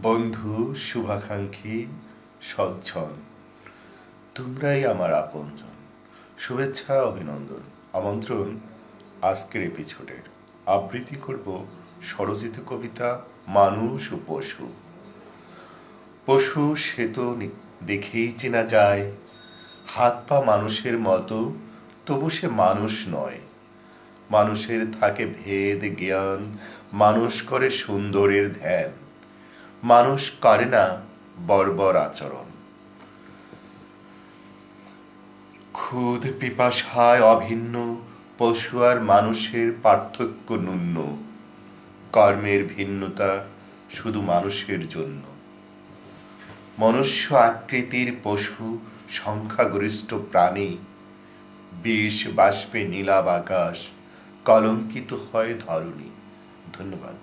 বন্ধু, শুভাকাঙ্ক্ষী, সজ্জন, তোমরাই আমার আপনজন। শুভেচ্ছা, অভিনন্দন, আমন্ত্রণ আজকের এপিসোডে। আবৃত্তি করব স্বরচিত কবিতা মানুষ ও পশু। পশু সে তো দেখেই চেনা যায়, হাত পা মানুষের মতো, তবু সে মানুষ নয়। মানুষের থাকে ভেদ জ্ঞান, মানুষ করে সুন্দরের ধ্যান, মানুষ করে না বর্বর আচরণ। ক্ষুধ পিপাসায় অভিন্ন, পশু আর মানুষের পার্থক্য ন্যূন। কর্মের ভিন্নতা শুধু মানুষের জন্য। মনুষ্য আকৃতির পশু সংখ্যাগরিষ্ঠ প্রাণী, বিষ বাষ্পে নীলাভ আকাশ, কলঙ্কিত হয় ধরণী। ধন্যবাদ।